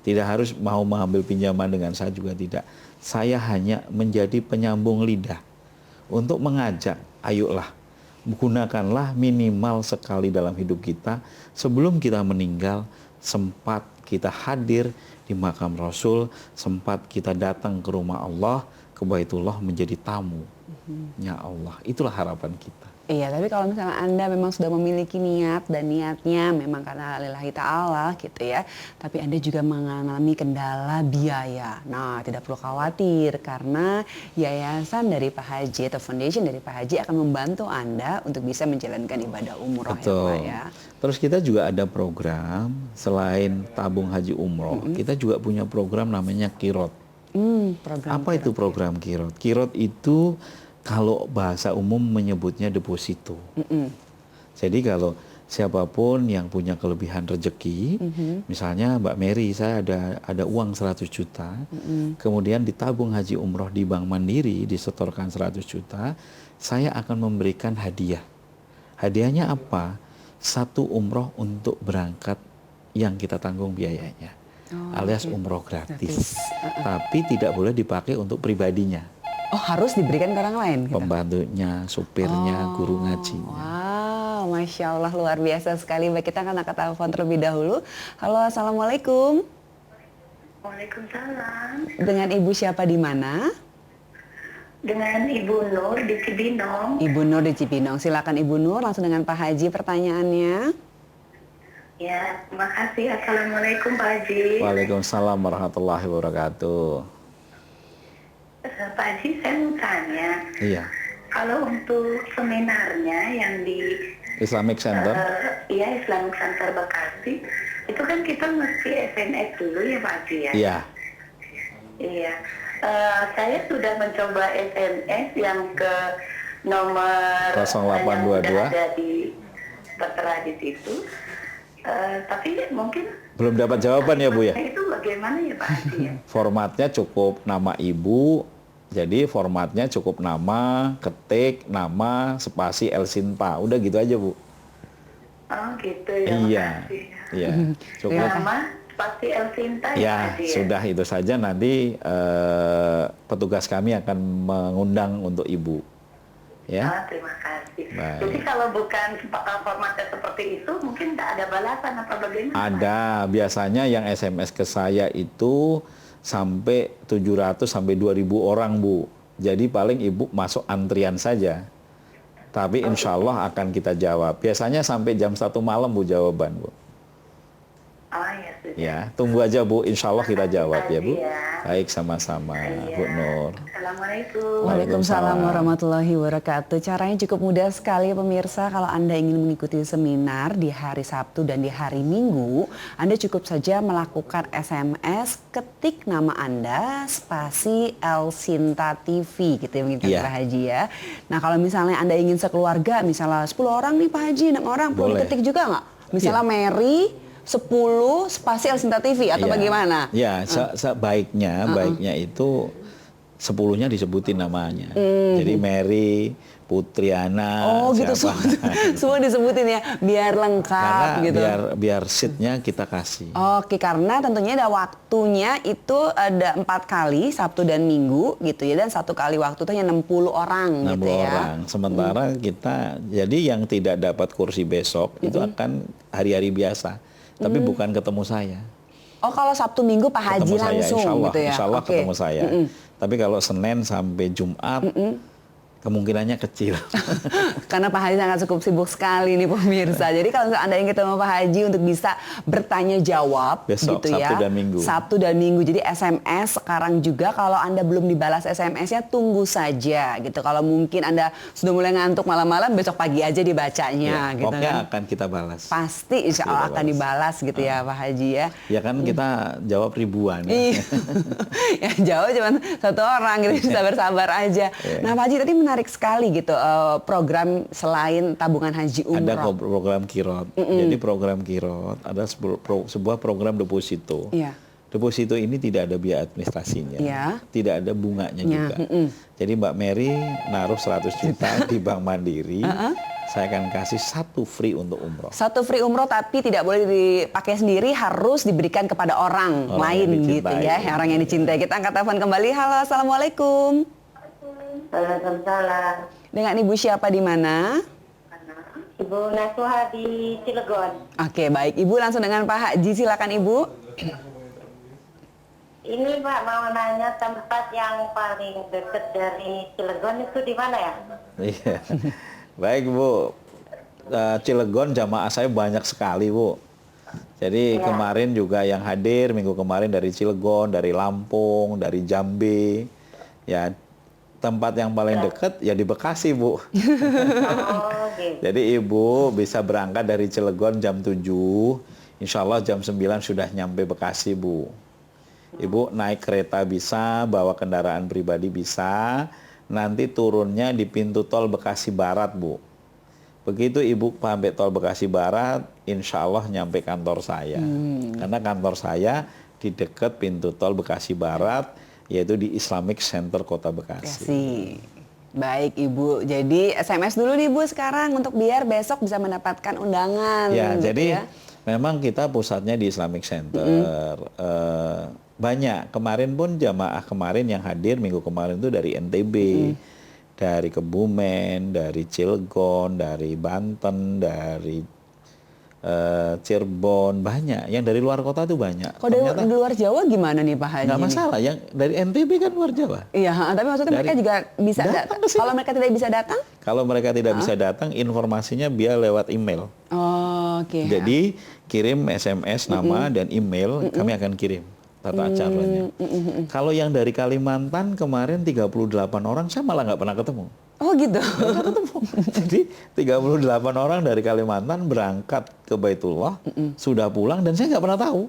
Tidak harus mau mengambil pinjaman dengan saya juga tidak. Saya hanya menjadi penyambung lidah untuk mengajak, ayolah gunakanlah minimal sekali dalam hidup kita sebelum kita meninggal, sempat kita hadir di makam Rasul, sempat kita datang ke rumah Allah, ke Baitullah menjadi tamunya Allah. Itulah harapan kita. Iya, tapi kalau misalnya Anda memang sudah memiliki niat dan niatnya memang karena lillahi ta'ala gitu ya, tapi Anda juga mengalami kendala biaya. Nah, tidak perlu khawatir karena yayasan dari Pak Haji atau foundation dari Pak Haji akan membantu Anda untuk bisa menjalankan ibadah umroh. Betul. Ya, Pak ya. Terus kita juga ada program selain tabung haji umroh, kita juga punya program namanya Kirot. Program Apa itu program Kirot? Kirot itu kalau bahasa umum menyebutnya deposito. Jadi kalau siapapun yang punya kelebihan rezeki, misalnya Mbak Mary, saya ada uang 100 juta, kemudian ditabung haji umroh di Bank Mandiri, disetorkan 100 juta, saya akan memberikan hadiah. Hadiahnya apa? 1 umroh untuk berangkat yang kita tanggung biayanya, alias umroh gratis. Tapi tidak boleh dipakai untuk pribadinya. Oh, harus diberikan ke orang lain? Gitu? Pembantunya, supirnya, guru ngajinya. Wow, Masya Allah luar biasa sekali. Baik, kita akan angkat telepon terlebih dahulu. Halo, Assalamualaikum. Waalaikumsalam. Dengan Ibu siapa di mana? Dengan Ibu Nur di Cibinong. Ibu Nur di Cibinong. Silakan Ibu Nur, langsung dengan Pak Haji pertanyaannya. Ya, terima kasih. Assalamualaikum Pak Haji. Waalaikumsalam warahmatullahi wabarakatuh. Pak Haji, saya mau tanya. Iya. Kalau untuk seminarnya yang di Islamic Center. Iya, Islamic Center Bekasi, itu kan kita mesti SMS dulu ya Pak Haji ya? Iya. Iya. Saya sudah mencoba SMS yang ke nomor 0822. yang ada di tertera di situ. Tapi mungkin Belum dapat jawaban ya Bu ya? itu bagaimana ya Pak Haji ya? Formatnya cukup nama Ibu, jadi formatnya cukup nama, ketik, nama, spasi El Sinta. Udah gitu aja Bu. Oh gitu ya. Iya, Makasih. iya. Cukup. Nama pasti El Sinta ya Pak Ya, Haji ya? sudah itu saja, nanti petugas kami akan mengundang untuk Ibu. Ya. Terima kasih. Baik. Jadi kalau bukan formatnya seperti itu, mungkin tak ada balasan apa bagaimana? Ada, biasanya yang SMS ke saya itu sampai 700 sampai 2.000 orang Bu. Jadi paling Ibu masuk antrian saja. Tapi insya Allah akan kita jawab. Biasanya sampai jam 1 malam Bu jawaban Bu. Oh ya sudah. Ya, tunggu aja Bu, insya Allah kita jawab ya Bu. Iya. Baik, sama-sama Bu Nur. Assalamualaikum. Waalaikumsalam warahmatullahi wabarakatuh. Caranya cukup mudah sekali pemirsa. Kalau Anda ingin mengikuti seminar di hari Sabtu dan di hari Minggu, Anda cukup saja melakukan SMS, ketik nama Anda, spasi El Sinta TV gitu ya mungkin Iya. Pak Haji ya. Nah kalau misalnya Anda ingin sekeluarga, misalnya 10 orang nih Pak Haji, 6 orang, perlu Boleh. diketik juga nggak? Misalnya Mary, 10 spasi El Sinta TV atau Iya. bagaimana? Ya, baiknya itu 10-nya disebutin namanya. Jadi Mary, Putriana, Oh gitu, siapa. semua disebutin ya, biar lengkap Karena gitu. biar seatnya kita kasih. Oke, karena tentunya ada waktunya itu ada 4 kali, Sabtu dan Minggu gitu ya, dan 1 kali waktu itu hanya 60 orang 60 gitu ya. orang. Sementara kita, jadi yang tidak dapat kursi besok itu akan hari-hari biasa. Tapi bukan ketemu saya. Oh, kalau Sabtu Minggu Pak Haji Ketemu saya, langsung insya Allah, gitu ya. insya Allah Oke. ketemu saya. Tapi kalau Senin sampai Jumat, kemungkinannya kecil. Karena Pak Haji sangat cukup sibuk sekali nih pemirsa. Jadi kalau Anda ingin ketemu Pak Haji untuk bisa bertanya jawab Besok, gitu ya. Sabtu dan Minggu. Sabtu dan Minggu. Jadi SMS sekarang juga kalau Anda belum dibalas SMS-nya tunggu saja gitu. Kalau mungkin Anda sudah mulai ngantuk malam-malam, besok pagi aja dibacanya gitu Pokoknya kan. akan kita balas. Pasti insya Allah akan dibalas gitu ya Pak Haji ya. Ya kan kita jawab ribuan. Iya. Ya jauh cuma 1 orang gitu, sabar-sabar aja. Nah Pak Haji tadi menarik sekali gitu program selain tabungan haji umroh. Ada program kirot. Jadi program kirot ada sebuah program deposito. Iya. Deposito ini tidak ada biaya administrasinya, Iya. tidak ada bunganya juga. Jadi Mbak Mary naruh 100 juta di Bank Mandiri, saya akan kasih 1 free untuk umroh. 1 free umroh tapi tidak boleh dipakai sendiri, harus diberikan kepada orang yang lain gitu dicintai. ya, orang yang dicintai. Kita angkat telepon kembali. Halo, assalamualaikum. Waalaikumsalam. Dengan Ibu siapa di mana? Ibu Nasuha di Cilegon. Oke, baik. Ibu langsung dengan Pak Haji, silakan Ibu. Ini Pak mau nanya tempat yang paling dekat dari Cilegon itu di mana ya? Iya. Baik Bu, Cilegon jamaah saya banyak sekali Bu. Jadi kemarin juga yang hadir minggu kemarin dari Cilegon, dari Lampung, dari Jambi. Ya tempat yang paling dekat ya di Bekasi Bu. Oh gitu. Jadi Ibu bisa berangkat dari Cilegon jam 7, insya Allah jam 9 sudah nyampe Bekasi Bu. Ibu naik kereta bisa, bawa kendaraan pribadi bisa, nanti turunnya di pintu tol Bekasi Barat Bu. Begitu Ibu sampai tol Bekasi Barat, insya Allah nyampe kantor saya. Karena kantor saya di dekat pintu tol Bekasi Barat, yaitu di Islamic Center Kota Bekasi. Baik Ibu, jadi SMS dulu nih Bu sekarang untuk biar besok bisa mendapatkan undangan. Ya, gitu jadi ya. memang kita pusatnya di Islamic Center. Banyak, kemarin pun jamaah kemarin yang hadir minggu kemarin itu dari NTB, dari Kebumen, dari Cilegon, dari Banten, dari Cirebon, banyak. Yang dari luar kota tuh banyak. Kalau dari luar Jawa gimana nih Pak Haji? Nggak masalah, yang dari NTB kan luar Jawa. Iya, tapi maksudnya mereka juga bisa datang. Kalau mereka tidak bisa datang? Kalau mereka tidak bisa datang, informasinya biar lewat email. Oh, oke. Jadi kirim SMS nama dan email, kami akan kirim tata acaranya. Kalau yang dari Kalimantan kemarin 38 orang, saya malah nggak pernah ketemu. Oh gitu. Nggak ketemu. Jadi 38 orang dari Kalimantan berangkat ke Baitullah, sudah pulang dan saya nggak pernah tahu.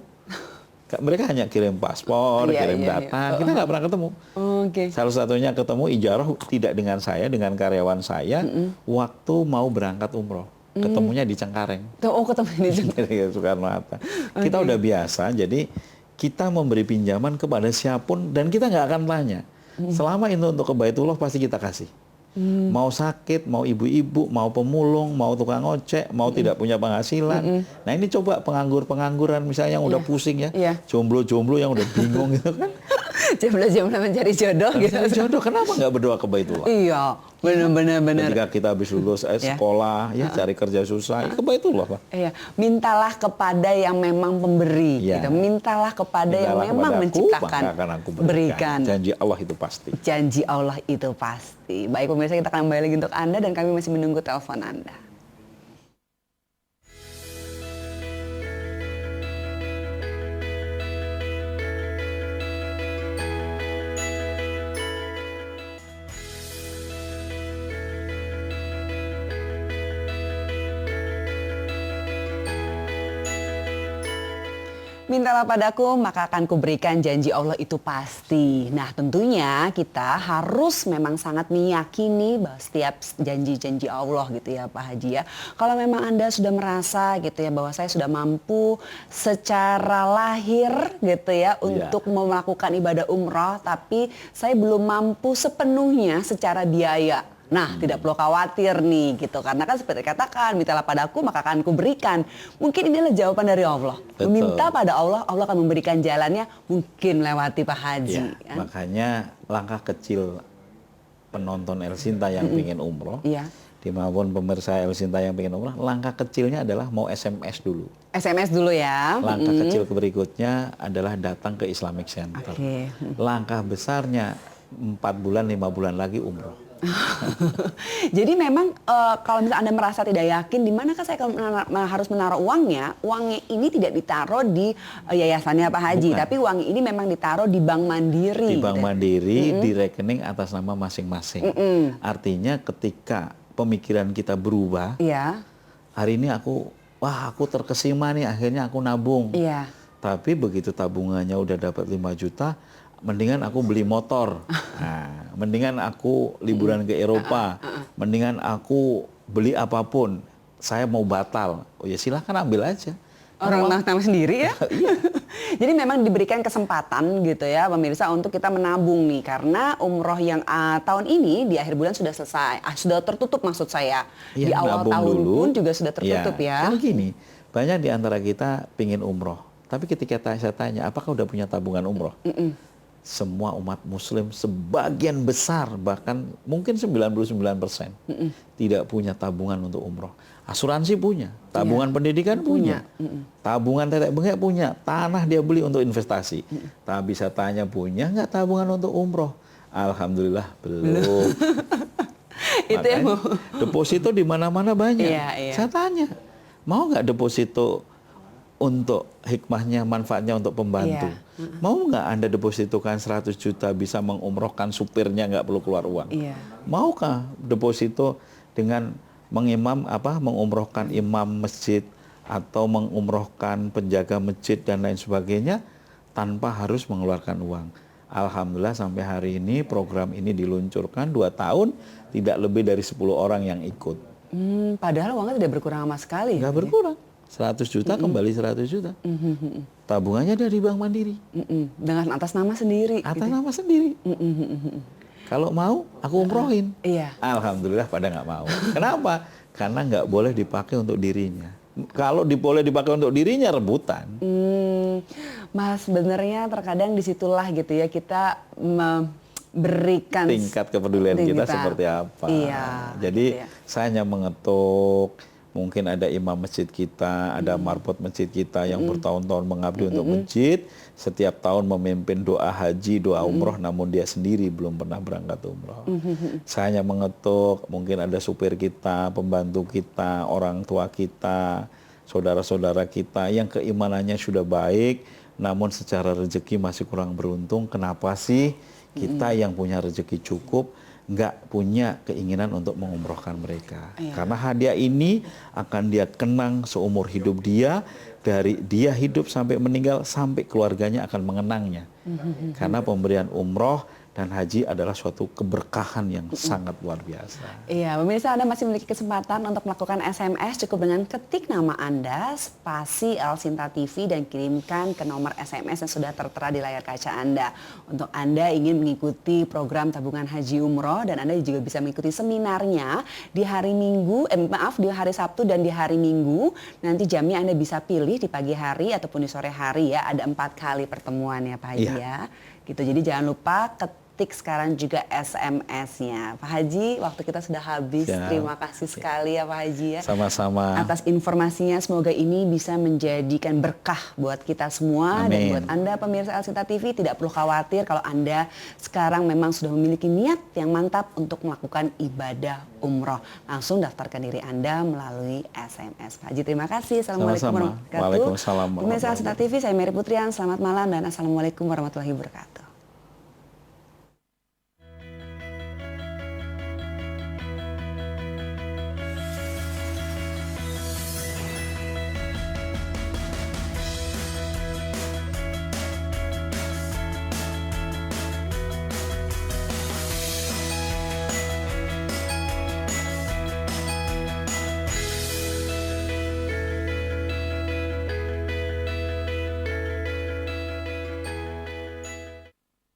Mereka hanya kirim paspor, kirim data, kita nggak pernah ketemu. Oke. Salah satunya ketemu ijarah tidak dengan saya, dengan karyawan saya, waktu mau berangkat umroh. Ketemunya di Cengkareng. Oh, ketemu di Dari Soekarno-Hatta. Kita udah biasa, jadi kita memberi pinjaman kepada siapapun dan kita nggak akan tanya. Selama itu untuk ke Baitullah pasti kita kasih. Mau sakit, mau ibu-ibu, mau pemulung, mau tukang ojek, mau tidak punya penghasilan. Nah ini coba pengangguran misalnya yang udah pusing ya, jomblo-jomblo yang udah bingung gitu kan. Jomblo-jomblo mencari jodoh gitu. Mencari jodoh, kenapa nggak berdoa ke Baitullah? Iya, benar-benar. Ketika kita habis lulus sekolah, ya cari kerja susah, ya ke Baitullah Pak. Iya, mintalah kepada yang memang pemberi. Ya. Gitu. Mintalah kepada yang memang menciptakan, maka akan aku berikan. Janji Allah itu pasti. Janji Allah itu pasti. Baik pemirsa, kita akan kembali lagi untuk Anda dan kami masih menunggu telepon Anda. Mintalah padaku maka akan kuberikan, janji Allah itu pasti. Nah tentunya kita harus memang sangat meyakini bahwa setiap janji-janji Allah gitu ya Pak Haji ya. Kalau memang Anda sudah merasa gitu ya bahwa saya sudah mampu secara lahir gitu ya untuk melakukan ibadah umroh, tapi saya belum mampu sepenuhnya secara biaya. Nah, tidak perlu khawatir nih gitu. Karena kan seperti katakan, mintalah padaku maka akan kuberikan. Mungkin ini adalah jawaban dari Allah. Betul. Meminta pada Allah, Allah akan memberikan jalannya, mungkin lewati Pak Haji. Ya, Kan? makanya langkah kecil penonton El Sinta yang ingin umroh, Iya. dimanapun pemirsa El Sinta yang ingin umroh, langkah kecilnya adalah mau SMS dulu. SMS dulu ya. Langkah kecil berikutnya adalah datang ke Islamic Center. Oke. Langkah besarnya 4 bulan, 5 bulan lagi umroh. Jadi memang kalau misalnya Anda merasa tidak yakin di manakah saya harus menaruh uangnya, uangnya ini tidak ditaruh di yayasannya Pak Haji, Bukan. tapi uang ini memang ditaruh di Bank Mandiri. Di Bank Mandiri, di rekening atas nama masing-masing. Artinya ketika pemikiran kita berubah, Iya, hari ini aku terkesima nih, akhirnya aku nabung. iya. Tapi begitu tabungannya udah dapat 5 juta, mendingan aku beli motor. Nah, mendingan aku liburan ke Eropa. Mendingan aku beli apapun. Saya mau batal. Oh ya silahkan ambil aja. Orang nama sendiri ya. Jadi memang diberikan kesempatan gitu ya pemirsa untuk kita menabung nih. Karena umroh yang tahun ini di akhir bulan sudah selesai. Sudah tertutup maksud saya. Ya, di awal nabung tahun dulu. pun juga sudah tertutup ya. Kan gini, banyak di antara kita pingin umroh. Tapi ketika saya tanya, apakah udah punya tabungan umroh? Semua umat muslim sebagian besar, bahkan mungkin 99% tidak punya tabungan untuk umroh. Asuransi punya, tabungan pendidikan punya, tabungan tetek bengek punya, tanah dia beli untuk investasi. Tapi saya tanya, punya nggak tabungan untuk umroh? Alhamdulillah belum. Itu yang mau. Deposito di mana-mana banyak. Iya, iya. Saya tanya, mau nggak deposito untuk hikmahnya, manfaatnya untuk pembantu? Iya. Mau nggak Anda depositokan 100 juta bisa mengumrohkan supirnya nggak perlu keluar uang? Iya. Maukah deposito dengan mengumrohkan imam masjid atau mengumrohkan penjaga masjid dan lain sebagainya tanpa harus mengeluarkan uang? Alhamdulillah sampai hari ini program ini diluncurkan 2 tahun, tidak lebih dari 10 orang yang ikut. Padahal uangnya tidak berkurang sama sekali. Nggak berkurang. 100 juta kembali 100 juta. Tabungannya dari Bank Mandiri. Dengan atas nama sendiri. Atas nama sendiri. Kalau mau, aku umrohin. Iya. Alhamdulillah pada nggak mau. Kenapa? Karena nggak boleh dipakai untuk dirinya. Kalau boleh dipakai untuk dirinya, rebutan. Mas, sebenarnya terkadang disitulah gitu ya kita memberikan Tingkat kepedulian kita seperti apa. Iya. Jadi gitu ya. saya hanya mengetuk. Mungkin ada imam masjid kita, ada marbot masjid kita yang bertahun-tahun mengabdi untuk masjid. Setiap tahun memimpin doa haji, doa umroh, namun dia sendiri belum pernah berangkat umroh. Saya hanya mengetuk, mungkin ada supir kita, pembantu kita, orang tua kita, saudara-saudara kita yang keimanannya sudah baik, namun secara rezeki masih kurang beruntung. Kenapa sih kita yang punya rezeki cukup nggak punya keinginan untuk mengumrohkan mereka? Karena hadiah ini akan dia kenang seumur hidup dia, dari dia hidup sampai meninggal, sampai keluarganya akan mengenangnya. Karena pemberian umroh dan haji adalah suatu keberkahan yang sangat luar biasa. Iya, pemirsa, Anda masih memiliki kesempatan untuk melakukan SMS cukup dengan ketik nama Anda, spasi El Sinta TV dan kirimkan ke nomor SMS yang sudah tertera di layar kaca Anda. Untuk Anda ingin mengikuti program tabungan haji umroh dan Anda juga bisa mengikuti seminarnya di hari Minggu, di hari Sabtu dan di hari Minggu. Nanti jamnya Anda bisa pilih di pagi hari ataupun di sore hari ya. Ada 4 kali pertemuan ya Pak Haji ya. Gitu, jadi jangan lupa ketik sekarang juga SMS-nya. Pak Haji, waktu kita sudah habis. Ya. Terima kasih sekali ya Pak Haji ya. Sama-sama. Atas informasinya, semoga ini bisa menjadikan berkah buat kita semua. Amin. Dan buat Anda pemirsa El Sinta TV, tidak perlu khawatir kalau Anda sekarang memang sudah memiliki niat yang mantap untuk melakukan ibadah umroh. Langsung daftarkan diri Anda melalui SMS. Pak Haji, terima kasih. Assalamualaikum Sama-sama. warahmatullahi wabarakatuh. Waalaikumsalam Pemirsa El Sinta TV, saya Mary Putrian. Selamat malam dan Assalamualaikum warahmatullahi wabarakatuh.